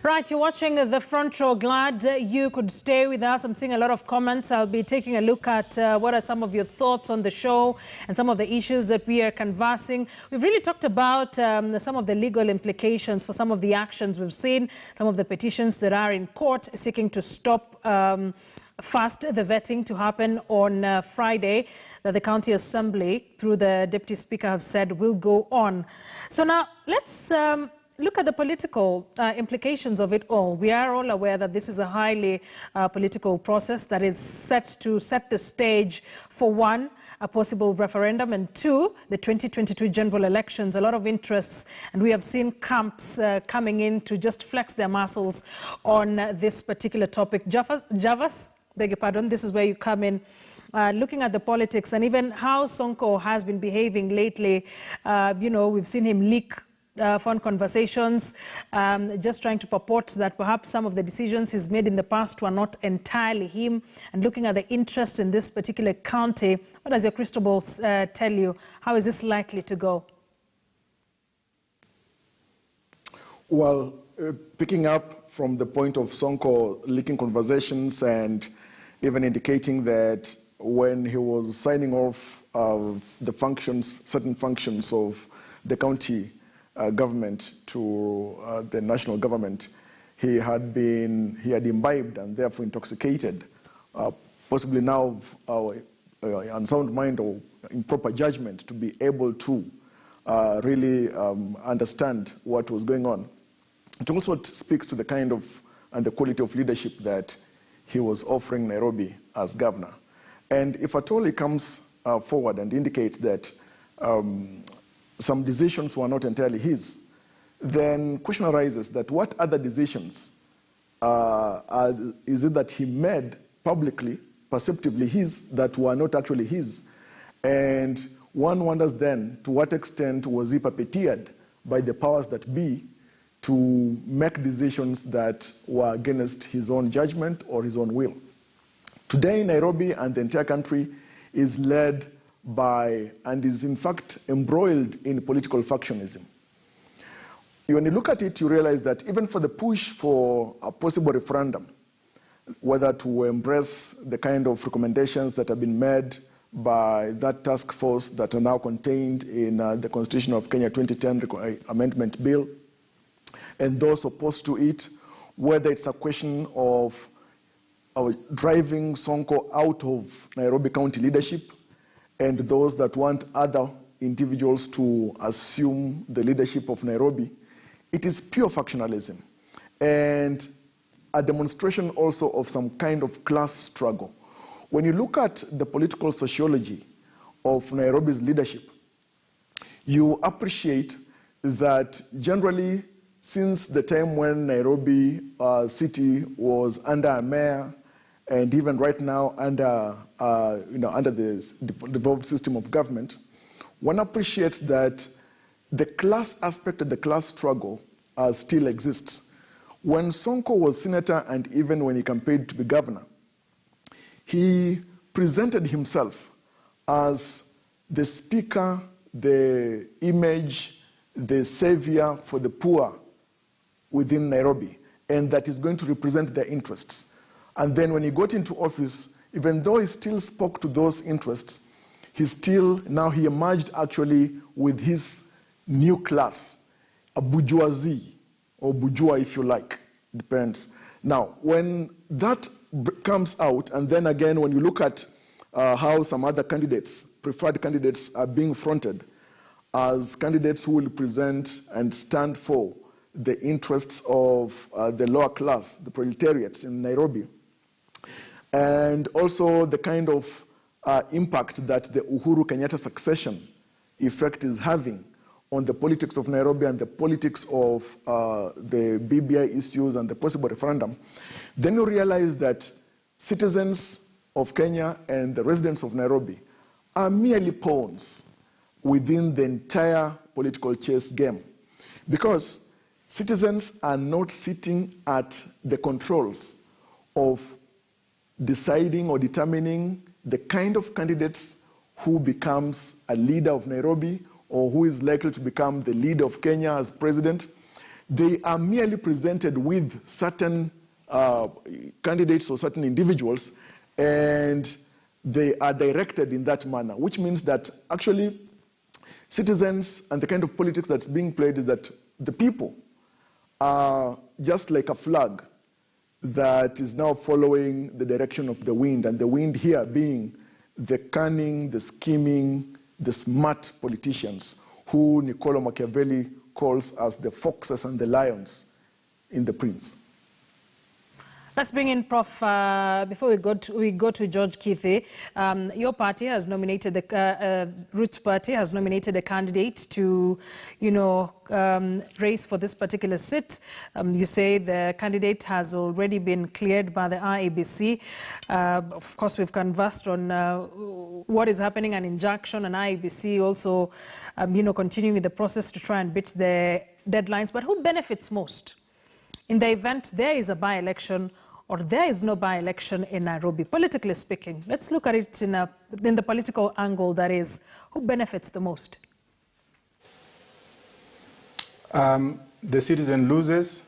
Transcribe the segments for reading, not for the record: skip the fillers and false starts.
Right, you're watching the front row. Glad you could stay with us. I'm seeing a lot of comments. I'll be taking a look at what are some of your thoughts on the show and some of the issues that we are canvassing. We've really talked about some of the legal implications for some of the actions we've seen, some of the petitions that are in court seeking to stop fast the vetting to happen on Friday that the County Assembly, through the Deputy Speaker, have said will go on. So now let's look at the political implications of it all. We are all aware that this is a highly political process that is set to set the stage for one, a possible referendum, and two, the 2022 general elections. A lot of interests, and we have seen camps coming in to just flex their muscles on this particular topic. Javas, beg your pardon, this is where you come in. Looking at the politics and even how Sonko has been behaving lately, we've seen him leak phone conversations, just trying to purport that perhaps some of the decisions he's made in the past were not entirely him. And looking at the interest in this particular county, what does your crystal ball tell you? How is this likely to go? Well, picking up from the point of Sonko leaking conversations and even indicating that when he was signing off the functions, certain functions of the county government to the national government, he had imbibed and therefore intoxicated, possibly now unsound mind or improper judgment to be able to really understand what was going on. It also speaks to the kind of and the quality of leadership that he was offering Nairobi as governor. And if at all he comes forward and indicates that some decisions were not entirely his, then question arises that what other decisions is it that he made publicly, perceptively his, that were not actually his? And one wonders then to what extent was he puppeteered by the powers that be to make decisions that were against his own judgment or his own will. Today, Nairobi and the entire country is led by and is in fact embroiled in political factionism. When you look at it, you realize that even for the push for a possible referendum, whether to embrace the kind of recommendations that have been made by that task force that are now contained in the Constitution of Kenya 2010 Amendment Bill, and those opposed to it, whether it's a question of driving Sonko out of Nairobi County leadership, and those that want other individuals to assume the leadership of Nairobi, it is pure factionalism and a demonstration also of some kind of class struggle. When you look at the political sociology of Nairobi's leadership, you appreciate that generally since the time when Nairobi city was under a mayor, and even right now under the devolved system of government, one appreciates that the class aspect of the class struggle still exists. When Sonko was senator and even when he campaigned to be governor, he presented himself as the speaker, the image, the savior for the poor within Nairobi, and that is going to represent their interests. And then when he got into office, even though he still spoke to those interests, he emerged actually with his new class, a bourgeoisie, or bourgeois if you like, depends. Now, when that comes out, and then again when you look at how some other candidates, preferred candidates, are being fronted as candidates who will present and stand for the interests of the lower class, the proletariats in Nairobi, and also the kind of impact that the Uhuru Kenyatta succession effect is having on the politics of Nairobi and the politics of the BBI issues and the possible referendum, then you realize that citizens of Kenya and the residents of Nairobi are merely pawns within the entire political chess game, because citizens are not sitting at the controls of deciding or determining the kind of candidates who becomes a leader of Nairobi or who is likely to become the leader of Kenya as president. they are merely presented with certain candidates or certain individuals, and they are directed in that manner, which means that actually citizens and the kind of politics that's being played is that the people are just like a flag that is now following the direction of the wind, and the wind here being the cunning, the scheming, the smart politicians who Niccolo Machiavelli calls as the foxes and the lions in The Prince. Let's bring in Prof. Before we go to George Kithi. Your party has nominated the Roots Party has nominated a candidate to, race for this particular seat. You say the candidate has already been cleared by the IEBC. Of course, we've conversed on what is happening, an injunction, and IEBC also, continuing with the process to try and beat the deadlines. But who benefits most in the event there is a by-election or there is no by-election in Nairobi, politically speaking? Let's look at it in the political angle, that is, who benefits the most? The citizen loses,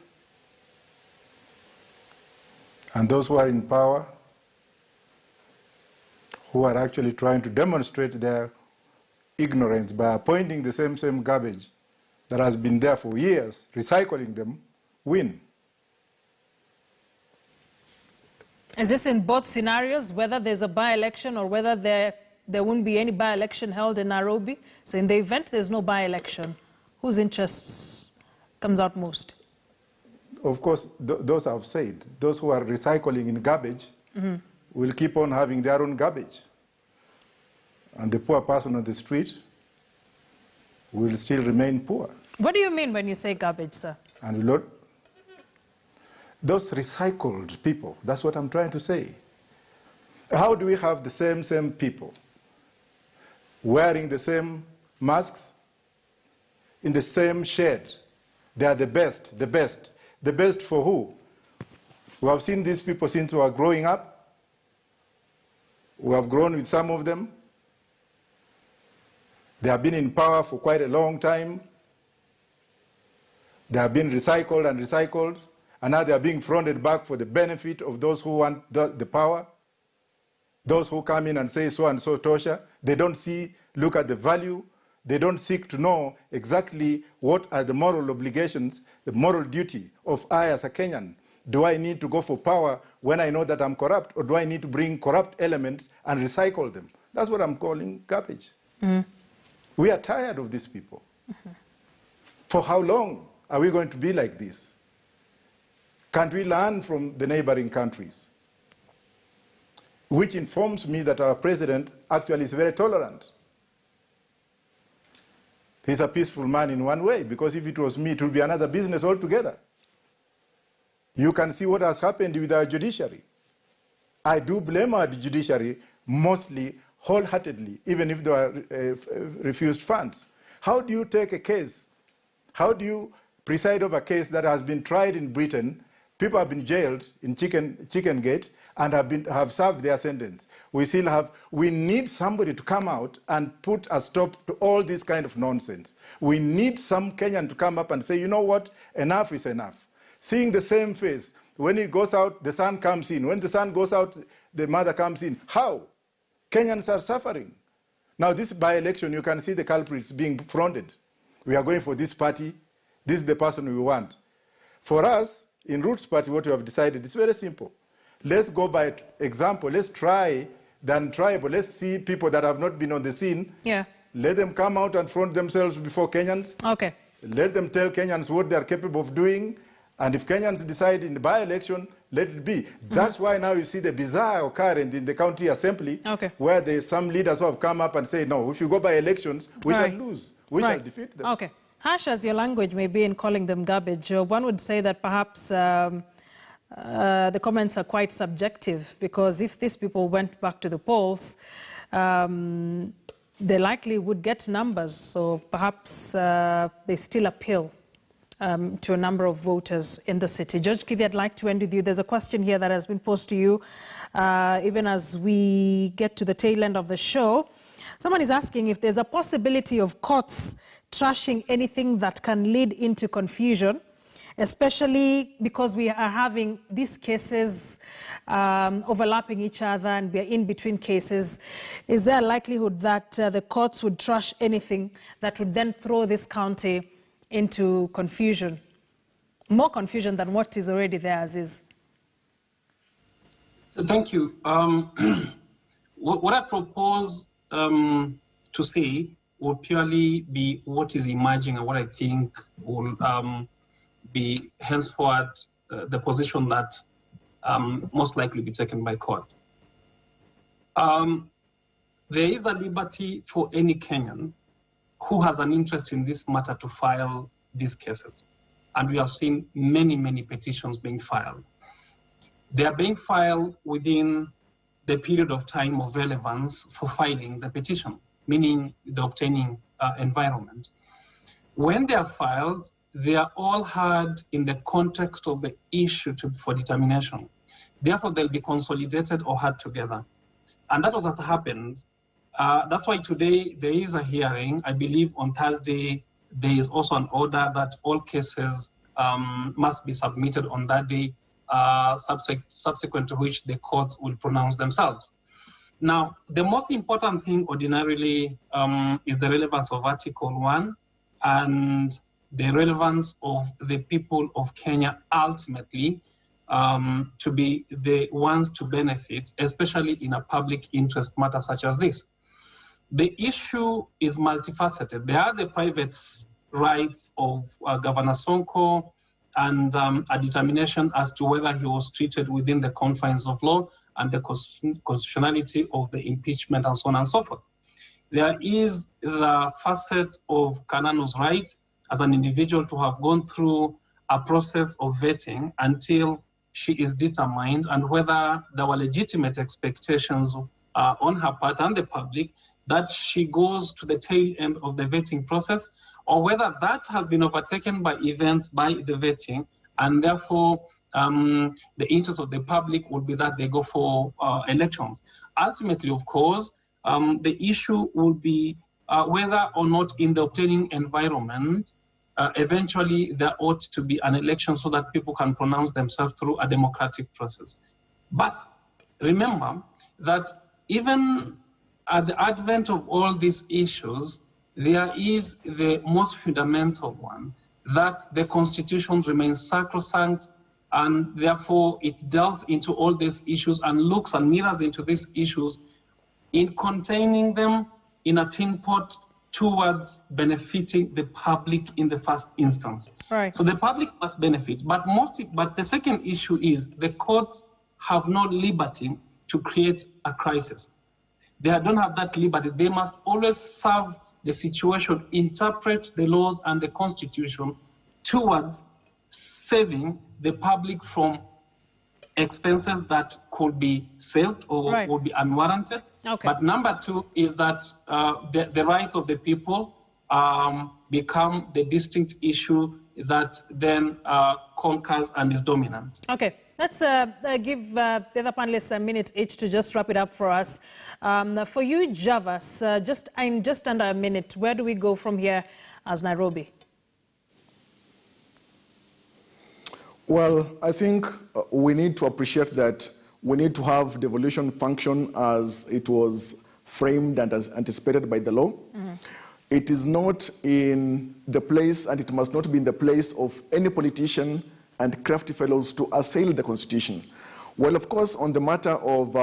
and those who are in power, who are actually trying to demonstrate their ignorance by appointing the same garbage that has been there for years, recycling them, win. Is this in both scenarios, whether there's a by-election or whether there won't be any by-election held in Nairobi? So in the event there's no by-election, whose interests comes out most? Of course, those I've said, those who are recycling in garbage will keep on having their own garbage. And the poor person on the street will still remain poor. What do you mean when you say garbage, sir? And those recycled people, that's what I'm trying to say. How do we have the same people wearing the same masks in the same shed? They are the best. The best for who? We have seen these people since we are growing up. We have grown with some of them. They have been in power for quite a long time. They have been recycled, and now they are being fronted back for the benefit of those who want the power. Those who come in and say so and so Tosha, they don't look at the value. They don't seek to know exactly what are the moral obligations, the moral duty of I as a Kenyan. Do I need to go for power when I know that I'm corrupt, or do I need to bring corrupt elements and recycle them? That's what I'm calling garbage. We are tired of these people. For how long are we going to be like this? Can't we learn from the neighboring countries? Which informs me that our president actually is very tolerant. He's a peaceful man in one way, because if it was me, it would be another business altogether. You can see what has happened with our judiciary. I do blame our judiciary mostly, wholeheartedly, even if they were refused funds. How do you take a case? How do you preside over a case that has been tried in Britain? People have been jailed in Chicken Gate and have served their sentence. We need somebody to come out and put a stop to all this kind of nonsense. We need some Kenyan to come up and say, you know what, enough is enough. Seeing the same face, when it goes out, the son comes in. When the son goes out, the mother comes in. How? Kenyans are suffering. Now this by-election, you can see the culprits being fronted. We are going for this party. This is the person we want. For us, in Roots Party, what we have decided is very simple. Let's go by example. Let's try than tribal. Let's see people that have not been on the scene. Yeah. Let them come out and front themselves before Kenyans. Okay. Let them tell Kenyans what they are capable of doing. And if Kenyans decide in the by-election, let it be. That's why now you see the bizarre occurrence in the county assembly, where there's some leaders who have come up and say, no, if you go by elections, we shall lose. We shall defeat them. Okay. Harsh as your language may be in calling them garbage, one would say that perhaps the comments are quite subjective, because if these people went back to the polls, they likely would get numbers. So perhaps they still appeal to a number of voters in the city. Judge Kithi, I'd like to end with you. There's a question here that has been posed to you, even as we get to the tail end of the show. Someone is asking if there's a possibility of courts trashing anything that can lead into confusion especially because we are having these cases overlapping each other and we are in between cases? Is there a likelihood that the courts would trash anything that would then throw this county into confusion? More confusion than what is already there as is. Thank you. What I propose to say will purely be what is emerging and what I think will be henceforth the position that most likely be taken by court. There is a liberty for any Kenyan who has an interest in this matter to file these cases. And we have seen many, many petitions being filed. They are being filed within the period of time of relevance for filing the petition, meaning the obtaining environment. When they are filed, they are all heard in the context of the issue for determination. Therefore, they'll be consolidated or heard together. And that was what happened. That's why today there is a hearing. I believe on Thursday, there is also an order that all cases must be submitted on that day, subsequent to which the courts will pronounce themselves. Now, the most important thing ordinarily is the relevance of Article 1 and the relevance of the people of Kenya ultimately to be the ones to benefit, especially in a public interest matter such as this. The issue is multifaceted. There are the private rights of Governor Sonko and a determination as to whether he was treated within the confines of law and the constitutionality of the impeachment and so on and so forth. There is the facet of Kanano's rights as an individual to have gone through a process of vetting until she is determined, and whether there were legitimate expectations on her part and the public that she goes to the tail end of the vetting process, or whether that has been overtaken by events by the vetting, and therefore the interest of the public would be that they go for elections. Ultimately, of course, the issue will be whether or not in the obtaining environment, eventually there ought to be an election so that people can pronounce themselves through a democratic process. But remember that even at the advent of all these issues, there is the most fundamental one, that the Constitution remains sacrosanct, and therefore it delves into all these issues and looks and mirrors into these issues in containing them in a tin pot towards benefiting the public in the first instance. Right. So the public must benefit, but the second issue is the courts have no liberty to create a crisis. They don't have that liberty. They must always serve the situation, interpret the laws and the Constitution towards saving the public from expenses that could be saved or would be unwarranted. Okay. But number two is that the rights of the people become the distinct issue that then conquers and is dominant. Okay. Let's give the other panelists a minute each to just wrap it up for us. For you, Javas, in just under a minute, where do we go from here as Nairobi? Well, I think we need to appreciate that we need to have devolution function as it was framed and as anticipated by the law. Mm-hmm. It is not in the place, and it must not be in the place of any politician and crafty fellows to assail the Constitution. Well, of course, on the matter of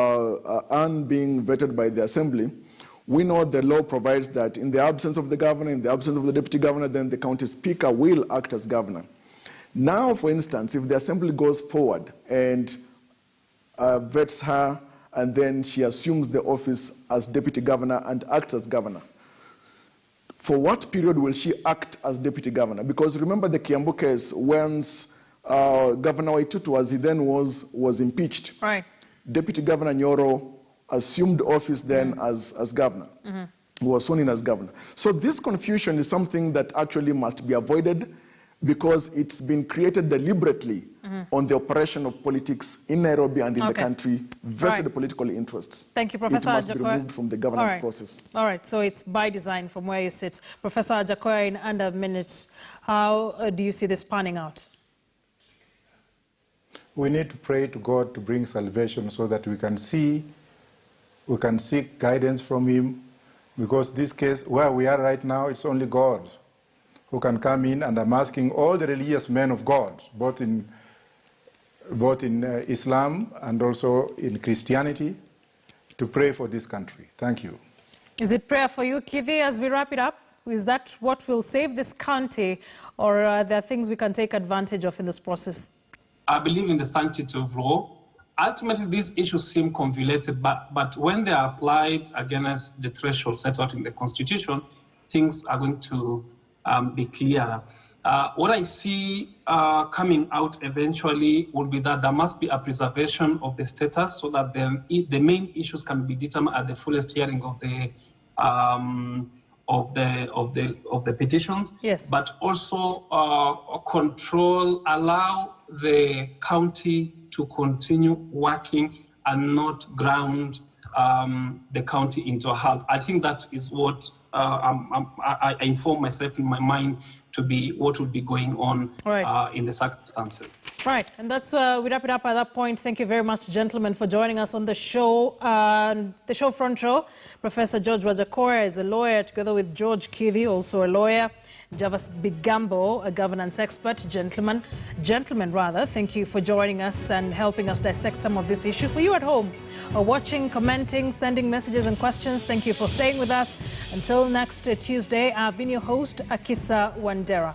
Anne being vetted by the Assembly, we know the law provides that in the absence of the governor, in the absence of the deputy governor, then the county speaker will act as governor. Now, for instance, if the Assembly goes forward and vets her, and then she assumes the office as deputy governor and acts as governor, for what period will she act as deputy governor? Because remember the Kiambu case, once Governor Waitutu, as he then was impeached. Right. Deputy Governor Nyoro assumed office then as governor, who was sworn in as governor. So this confusion is something that actually must be avoided, because it's been created deliberately on the operation of politics in Nairobi and in the country, vested political interests. Thank you, Professor Ajakoya. It must be removed from the governance process. All right, so it's by design from where you sit. Professor Ajakoya, in under a minute, how do you see this panning out? we need to pray to God to bring salvation so that we can seek guidance from him, because this case, where we are right now, it's only God who can come in, and I'm asking all the religious men of God, both in Islam and also in Christianity, to pray for this country. Thank you. Is it prayer for you, Kithi, as we wrap it up? Is that what will save this county, or are there things we can take advantage of in this process? I believe in the sanctity of law. Ultimately, these issues seem convoluted, but when they are applied against the threshold set out in the Constitution, things are going to be clearer. What I see coming out eventually will be that there must be a preservation of the status so that the main issues can be determined at the fullest hearing of the petitions. Yes. But also allow the county to continue working and not ground the county into a halt. I think that is what I inform myself in my mind to be what would be going on in the circumstances. Right, and that's we wrap it up at that point. Thank you very much, gentlemen, for joining us on the show. The show front row, Professor George Wajakoya is a lawyer, together with George Kithi, also a lawyer. Javas Bigambo, a governance expert. Gentlemen, thank you for joining us and helping us dissect some of this issue. For you at home, watching, commenting, sending messages and questions, thank you for staying with us. Until next Tuesday, I've been your host, Akisa Wandera.